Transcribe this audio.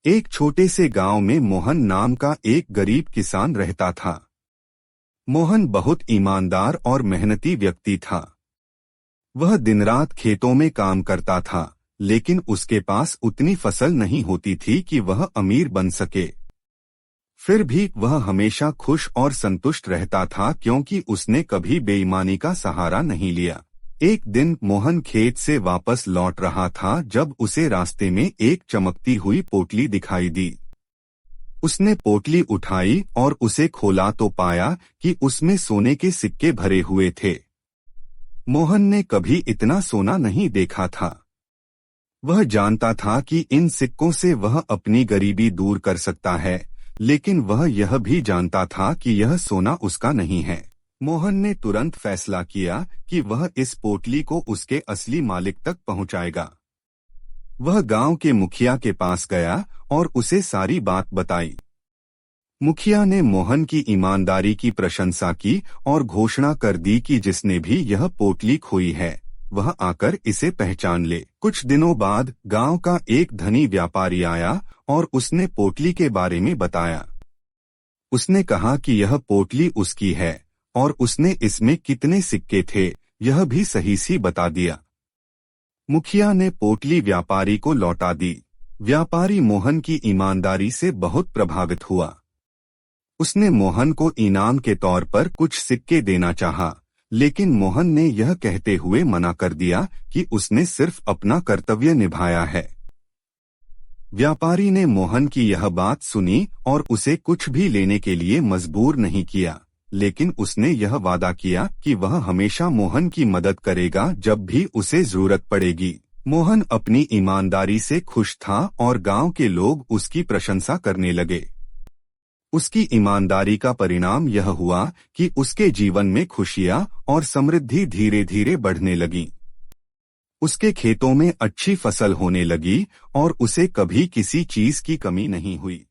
एक छोटे से गांव में मोहन नाम का एक गरीब किसान रहता था। मोहन बहुत ईमानदार और मेहनती व्यक्ति था। वह दिन रात खेतों में काम करता था, लेकिन उसके पास उतनी फसल नहीं होती थी कि वह अमीर बन सके। फिर भी वह हमेशा खुश और संतुष्ट रहता था, क्योंकि उसने कभी बेईमानी का सहारा नहीं लिया। एक दिन मोहन खेत से वापस लौट रहा था जब उसे रास्ते में एक चमकती हुई पोटली दिखाई दी। उसने पोटली उठाई और उसे खोला तो पाया कि उसमें सोने के सिक्के भरे हुए थे। मोहन ने कभी इतना सोना नहीं देखा था। वह जानता था कि इन सिक्कों से वह अपनी गरीबी दूर कर सकता है, लेकिन वह यह भी जानता था कि यह सोना उसका नहीं है। मोहन ने तुरंत फैसला किया कि वह इस पोटली को उसके असली मालिक तक पहुंचाएगा। वह गांव के मुखिया के पास गया और उसे सारी बात बताई। मुखिया ने मोहन की ईमानदारी की प्रशंसा की और घोषणा कर दी कि जिसने भी यह पोटली खोई है, वह आकर इसे पहचान ले। कुछ दिनों बाद गांव का एक धनी व्यापारी आया और उसने पोटली के बारे में बताया। उसने कहा कि यह पोटली उसकी है और उसने इसमें कितने सिक्के थे यह भी सही सी बता दिया। मुखिया ने पोटली व्यापारी को लौटा दी। व्यापारी मोहन की ईमानदारी से बहुत प्रभावित हुआ। उसने मोहन को इनाम के तौर पर कुछ सिक्के देना चाहा, लेकिन मोहन ने यह कहते हुए मना कर दिया कि उसने सिर्फ अपना कर्तव्य निभाया है। व्यापारी ने मोहन की यह बात सुनी और उसे कुछ भी लेने के लिए मजबूर नहीं किया, लेकिन उसने यह वादा किया कि वह हमेशा मोहन की मदद करेगा जब भी उसे जरूरत पड़ेगी। मोहन अपनी ईमानदारी से खुश था और गांव के लोग उसकी प्रशंसा करने लगे। उसकी ईमानदारी का परिणाम यह हुआ कि उसके जीवन में खुशियां और समृद्धि धीरे धीरे बढ़ने लगीं। उसके खेतों में अच्छी फसल होने लगी और उसे कभी किसी चीज की कमी नहीं हुई।